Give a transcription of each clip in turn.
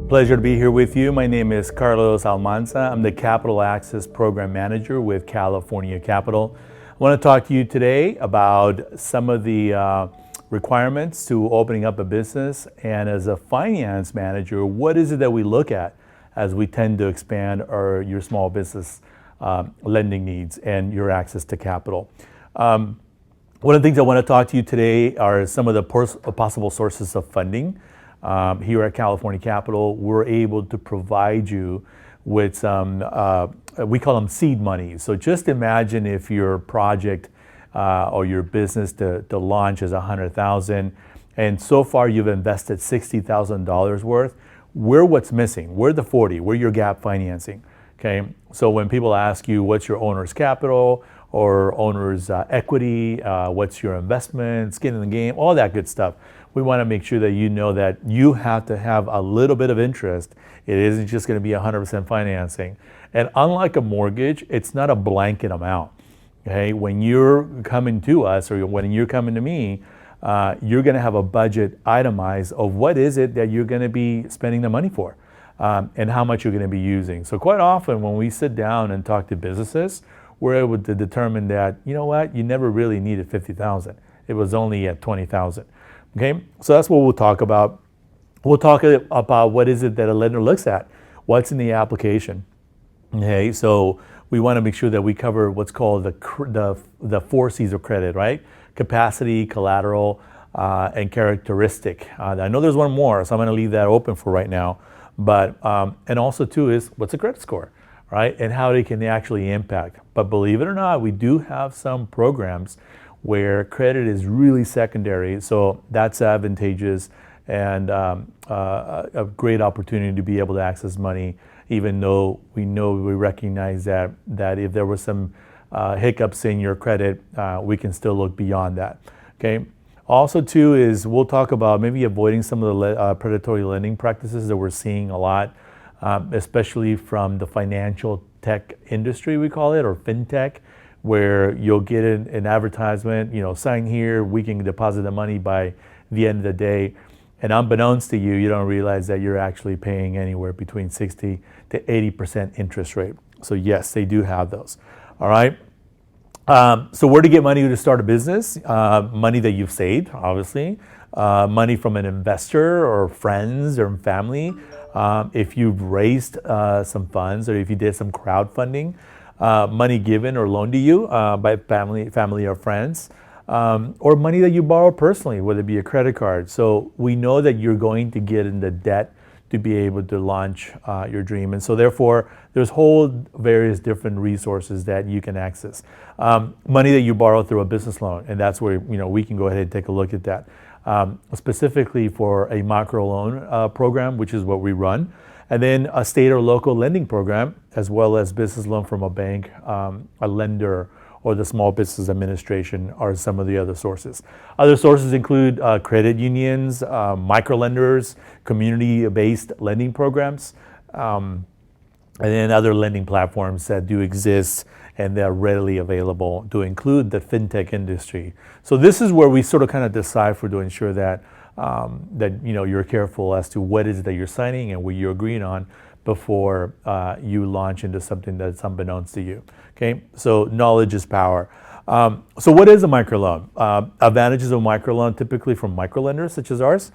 Pleasure to be here with you. My name is Carlos Almanza. I'm the Capital Access Program Manager with California Capital. I want to talk to you today about some of the requirements to opening up a business, and as a finance manager, what is it that we look at as we tend to expand your small business lending needs and your access to capital. One of the things I want to talk to you today are some of the possible sources of funding. Here at California Capital, we're able to provide you with some, we call them seed money. So just imagine if your project or your business to launch is $100,000, and so far you've invested $60,000 worth. We're what's missing. We're the 40. We're your gap financing. Okay. So when people ask you what's your owner's capital or owner's equity, what's your investment, skin in the game, all that good stuff, we want to make sure that you know that you have to have a little bit of interest. It isn't just going to be 100% financing. And unlike a mortgage, it's not a blanket amount. Okay, when you're coming to us or when you're coming to me, you're going to have a budget itemized of what is it that you're going to be spending the money for, and how much you're going to be using. So quite often when we sit down and talk to businesses, we're able to determine that, you know what, you never really needed $50,000. It was only at $20,000. Okay, so that's what we'll talk about. We'll talk about what is it that a lender looks at, what's in the application. Okay, so we want to make sure that we cover what's called the 4 C's of credit, right? Capacity, collateral, and characteristic. I know there's one more, so I'm going to leave that open for right now. But and also too is what's a credit score, right? And how they can actually impact. But believe it or not, we do have some programs where credit is really secondary, so that's advantageous and a great opportunity to be able to access money, even though we recognize that if there were some hiccups in your credit, we can still look beyond that. Okay. Also too is we'll talk about maybe avoiding some of the predatory lending practices that we're seeing a lot, especially from the financial tech industry, we call it, or fintech, where you'll get an advertisement, sign here, we can deposit the money by the end of the day. And unbeknownst to you, you don't realize that you're actually paying anywhere between 60 to 80% interest rate. So yes, they do have those. All right. So where to get money to start a business? Money that you've saved, obviously. Money from an investor or friends or family. If you've raised some funds or if you did some crowdfunding. Money given or loaned to you by family or friends, or money that you borrow personally, whether it be a credit card. So we know that you're going to get into debt to be able to launch your dream. And so therefore, there's whole various different resources that you can access. Money that you borrow through a business loan, and that's where we can go ahead and take a look at that. Specifically for a microloan program, which is what we run. And then a state or local lending program, as well as business loan from a bank, a lender, or the Small Business Administration are some of the other sources. Other sources include credit unions, microlenders, community-based lending programs, and then other lending platforms that do exist and they're readily available to include the fintech industry. So this is where we sort of kind of decipher to ensure that you're careful as to what is it that you're signing and what you're agreeing on before you launch into something that's unbeknownst to you. Okay, so knowledge is power. So what is a microloan? Advantages of microloan, typically from microlenders such as ours,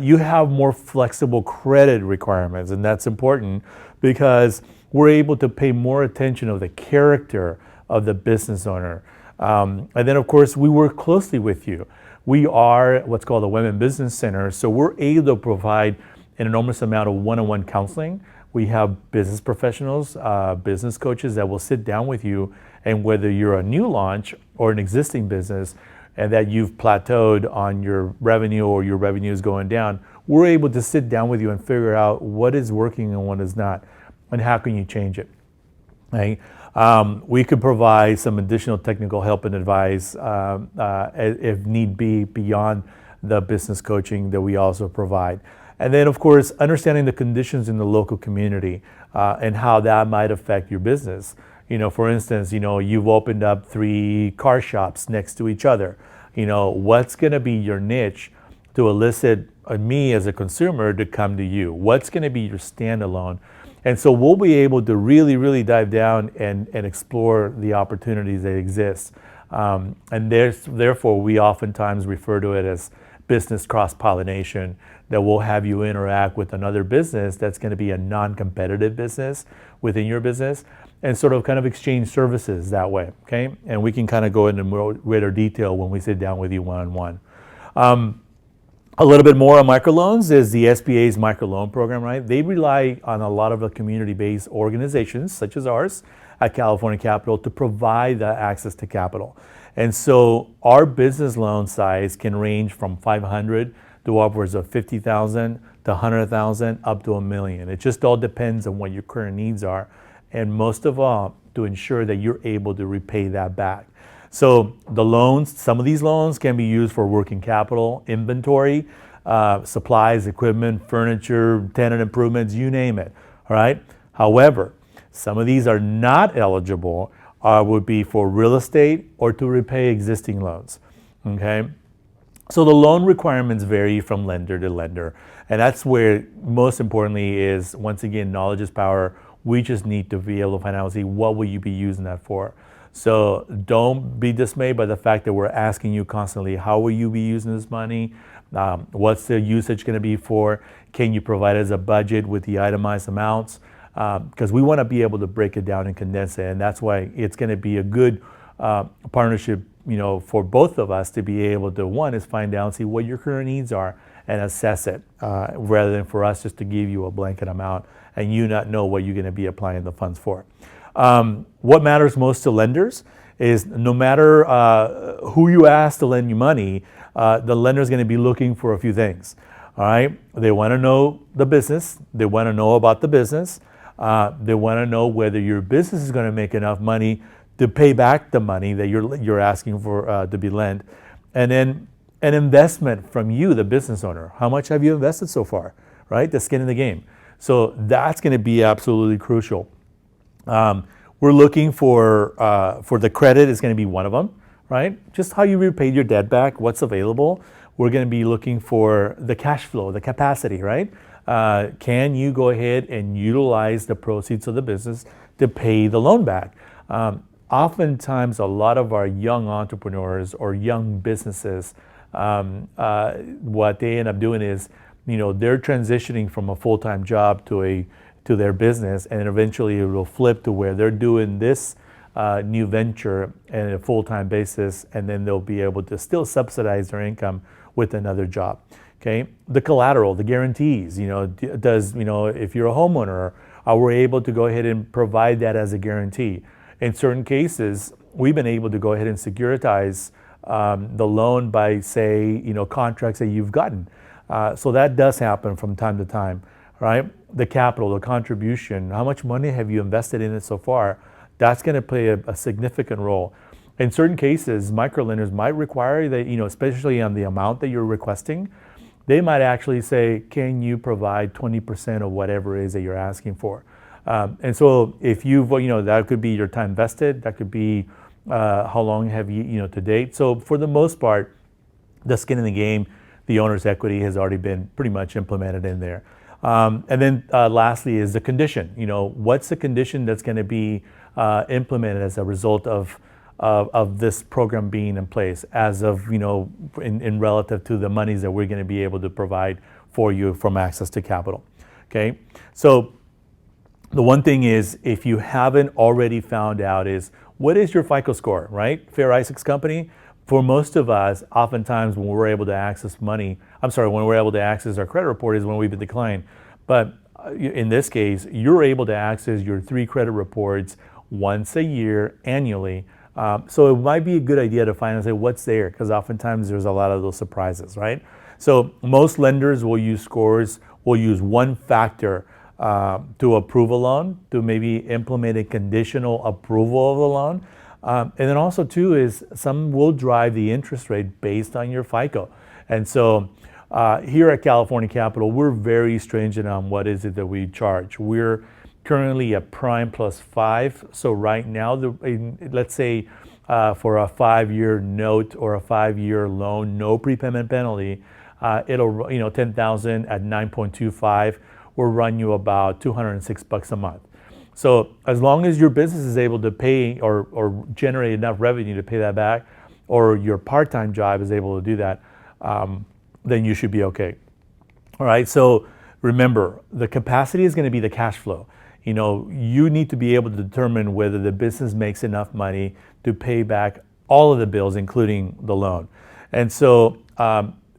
you have more flexible credit requirements, and that's important because we're able to pay more attention of the character of the business owner. And then of course, we work closely with you. We are what's called a Women Business Center, so we're able to provide an enormous amount of one-on-one counseling. We have business professionals, business coaches that will sit down with you, and whether you're a new launch or an existing business and that you've plateaued on your revenue or your revenue is going down, we're able to sit down with you and figure out what is working and what is not, and how can you change it. Right? We could provide some additional technical help and advice if need be beyond the business coaching that we also provide. And then of course, understanding the conditions in the local community and how that might affect your business. For instance, you've opened up 3 car shops next to each other. What's gonna be your niche to elicit me as a consumer to come to you? What's going to be your standalone? And so we'll be able to really, really dive down and explore the opportunities that exist. And therefore, we oftentimes refer to it as business cross-pollination, that will have you interact with another business that's going to be a non-competitive business within your business, and sort of kind of exchange services that way, okay? And we can kind of go into more greater detail when we sit down with you one-on-one. A little bit more on microloans is the SBA's microloan program, right? They rely on a lot of the community-based organizations, such as ours at California Capital, to provide the access to capital. And so our business loan size can range from 500 to upwards of 50,000 to 100,000 up to $1 million. It just all depends on what your current needs are, and most of all, to ensure that you're able to repay that back. So the loans, some of these loans can be used for working capital, inventory, supplies, equipment, furniture, tenant improvements, you name it, all right? However, some of these are not eligible, would be for real estate or to repay existing loans, okay? So the loan requirements vary from lender to lender. And that's where, most importantly, is, once again, knowledge is power. We just need to be able to find out and see what will you be using that for. So don't be dismayed by the fact that we're asking you constantly, how will you be using this money? What's the usage going to be for? Can you provide us a budget with the itemized amounts? Because we want to be able to break it down and condense it. And that's why it's going to be a good partnership, for both of us to be able to, one, is find out and see what your current needs are and assess it, rather than for us just to give you a blanket amount and you not know what you're going to be applying the funds for. What matters most to lenders is, no matter who you ask to lend you money, the lender is going to be looking for a few things. All right, they want to know the business. They want to know about the business. They want to know whether your business is going to make enough money to pay back the money that you're asking for to be lent, and then an investment from you, the business owner. How much have you invested so far? Right, the skin in the game. So that's going to be absolutely crucial. We're looking for the credit is going to be one of them, right? Just how you repaid your debt back, what's available. We're going to be looking for the cash flow, the capacity, right? Can you go ahead and utilize the proceeds of the business to pay the loan back? Oftentimes, a lot of our young entrepreneurs or young businesses, what they end up doing is, they're transitioning from a full-time job to their business, and eventually it will flip to where they're doing this new venture on a full-time basis, and then they'll be able to still subsidize their income with another job. Okay, the collateral, the guarantees. If you're a homeowner, are we able to go ahead and provide that as a guarantee? In certain cases, we've been able to go ahead and securitize the loan by, say, contracts that you've gotten. So that does happen from time to time, right? The capital, the contribution, how much money have you invested in it so far? That's going to play a significant role. In certain cases, microlenders might require that, especially on the amount that you're requesting, they might actually say, can you provide 20% of whatever it is that you're asking for? And so if you've, that could be your time vested, that could be how long have you, to date. So for the most part, the skin in the game, the owner's equity has already been pretty much implemented in there. And then lastly is the condition. What's the condition that's going to be implemented as a result of this program being in place, as of, in relative to the monies that we're going to be able to provide for you from access to capital. Okay, so the one thing is, if you haven't already found out, is what is your FICO score, right? Fair Isaac's company. For most of us, oftentimes when we're able to access when we're able to access our credit report is when we've been declined. But in this case, you're able to access your 3 credit reports once a year, annually. So it might be a good idea to find and say, what's there? Because oftentimes there's a lot of those surprises, right? So most lenders will use scores, will use one factor to approve a loan, to maybe implement a conditional approval of the loan. And then also too is, some will drive the interest rate based on your FICO. And so here at California Capital, we're very stringent on what is it that we charge. We're currently at prime plus 5. So right now, let's say for a 5-year note or a 5-year loan, no prepayment penalty, it'll, 10,000 at 9.25 will run you about $206 a month. So as long as your business is able to pay or generate enough revenue to pay that back, or your part-time job is able to do that, then you should be okay. All right, so remember, the capacity is going to be the cash flow. You need to be able to determine whether the business makes enough money to pay back all of the bills, including the loan. And so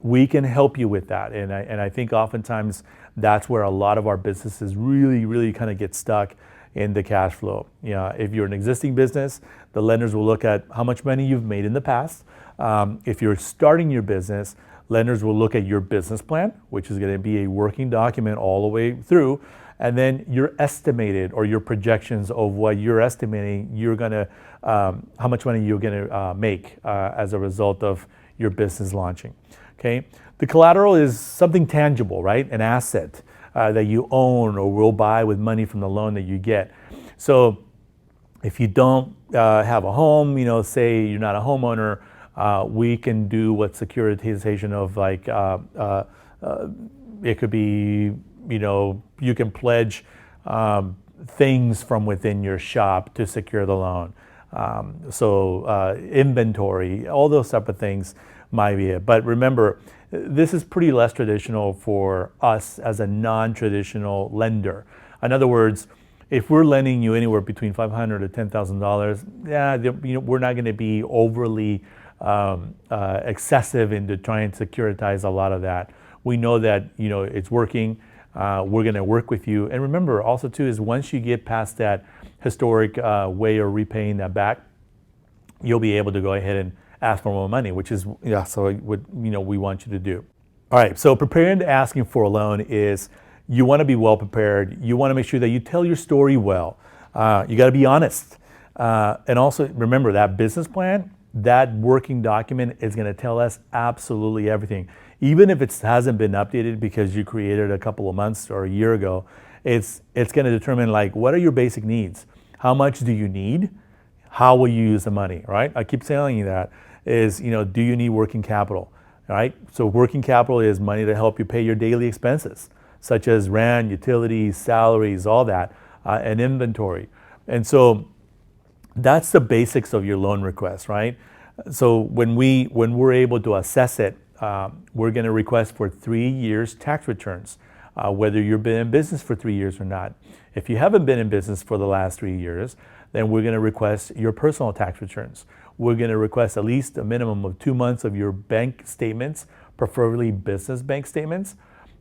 we can help you with that. And I think oftentimes that's where a lot of our businesses really, really kind of get stuck in the cash flow. If you're an existing business, the lenders will look at how much money you've made in the past. If you're starting your business, lenders will look at your business plan, which is going to be a working document all the way through, and then your estimated or your projections of what you're estimating how much money you're going to make as a result of your business launching. Okay, the collateral is something tangible, right? An asset that you own or will buy with money from the loan that you get. So if you don't have a home, say you're not a homeowner, we can do what securitization of it could be, you can pledge things from within your shop to secure the loan. Inventory, all those type of things might be it. But remember, this is pretty less traditional for us as a non-traditional lender. In other words, if we're lending you anywhere between $500 to $10,000, we're not going to be overly excessive into trying to securitize a lot of that. We know that it's working. We're going to work with you. And remember also too is once you get past that historic way of repaying that back, you'll be able to go ahead and ask for more money, which is what we want you to do. All right, so preparing to asking for a loan is you want to be well prepared. You want to make sure that you tell your story well. You got to be honest, and also remember that business plan, that working document is going to tell us absolutely everything. Even if it hasn't been updated because you created a couple of months or a year ago, it's going to determine what are your basic needs? How much do you need? How will you use the money, right? I keep telling you that is, do you need working capital, right? So working capital is money to help you pay your daily expenses, such as rent, utilities, salaries, all that, and inventory. And so that's the basics of your loan request, right? So when we're able to assess it, we're going to request for 3 years tax returns, whether you've been in business for 3 years or not. If you haven't been in business for the last 3 years, then we're going to request your personal tax returns. We're going to request at least a minimum of 2 months of your bank statements, preferably business bank statements.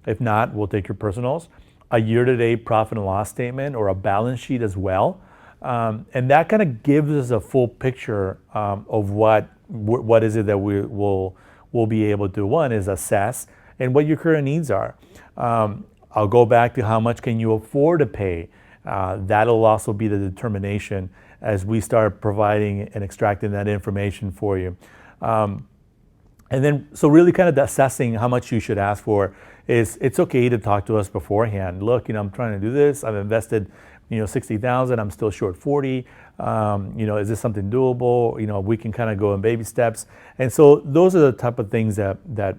If not, we'll take your personals, a year-to-date profit and loss statement or a balance sheet as well. And that kind of gives us a full picture of what is it that we'll be able to, one is assess and what your current needs are. I'll go back to how much can you afford to pay. That'll also be the determination as we start providing and extracting that information for you. And then, so really kind of assessing how much you should ask for is, it's okay to talk to us beforehand. Look, I'm trying to do this. I've invested, 60,000. I'm still short 40. Is this something doable? We can kind of go in baby steps. And so those are the type of things that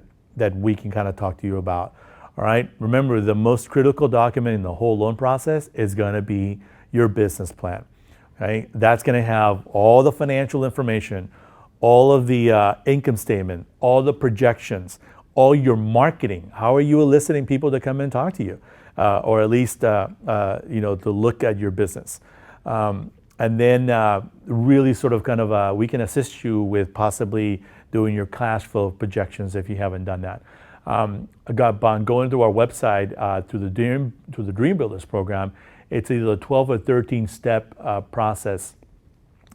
we can kind of talk to you about. All right. Remember, the most critical document in the whole loan process is going to be your business plan. Okay. That's going to have all the financial information, all of the income statement, all the projections, all your marketing. How are you eliciting people to come and talk to you, or at least to look at your business, and then really sort of kind of we can assist you with possibly doing your cash flow projections if you haven't done that. Going to our website through the Dream Builders program, it's either a 12 or 13 step process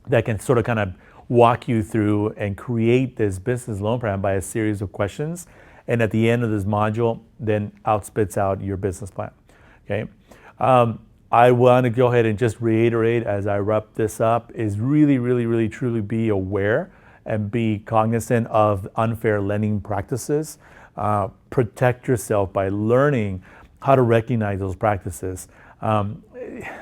that can sort of kind of walk you through and create this business loan plan by a series of questions. And at the end of this module, then spits out your business plan. Okay. I want to go ahead and just reiterate as I wrap this up is really, really, really, truly be aware and be cognizant of unfair lending practices. Protect yourself by learning how to recognize those practices.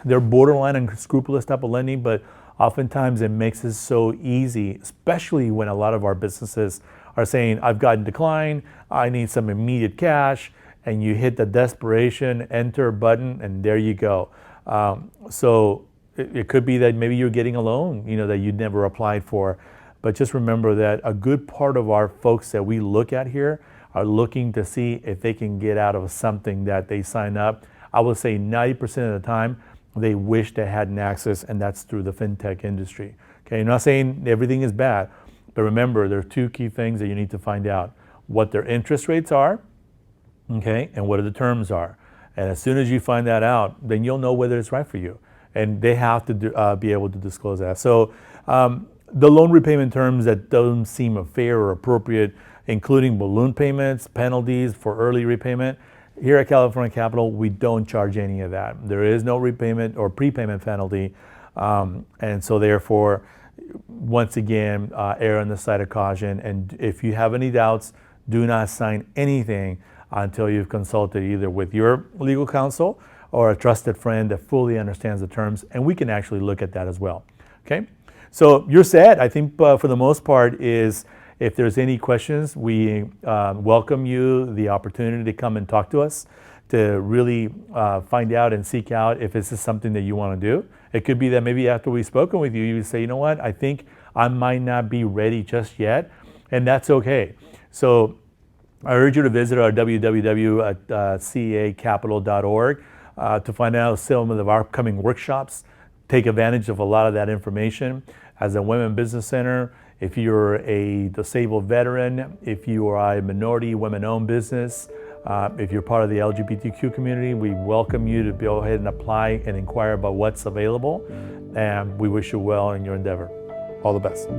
They're borderline unscrupulous type of lending, but oftentimes it makes it so easy, especially when a lot of our businesses are saying, I've gotten declined, I need some immediate cash, and you hit the desperation enter button, and there you go. So it could be that maybe you're getting a loan, that you never applied for. But just remember that a good part of our folks that we look at here are looking to see if they can get out of something that they sign up. I would say 90% of the time, they wish they had an access, and that's through the fintech industry. Okay, I'm not saying everything is bad, but remember, there are two key things that you need to find out: what their interest rates are, okay, and what the terms are. And as soon as you find that out, then you'll know whether it's right for you. And they have to be able to disclose that. So the loan repayment terms that don't seem fair or appropriate, including balloon payments, penalties for early repayment. Here at California Capital, we don't charge any of that. There is no repayment or prepayment penalty. And so therefore, once again, err on the side of caution. And if you have any doubts, do not sign anything until you've consulted either with your legal counsel or a trusted friend that fully understands the terms. And we can actually look at that as well. Okay? So you're set. I think for the most part is, if there's any questions, we welcome you the opportunity to come and talk to us to really find out and seek out if this is something that you want to do. It could be that maybe after we've spoken with you, you say, you know what, I think I might not be ready just yet, and that's okay. So I urge you to visit our www.cacapital.org to find out some of our upcoming workshops. Take advantage of a lot of that information. As a Women Business Center, if you're a disabled veteran, if you are a minority women-owned business, if you're part of the LGBTQ community, we welcome you to go ahead and apply and inquire about what's available. And we wish you well in your endeavor. All the best.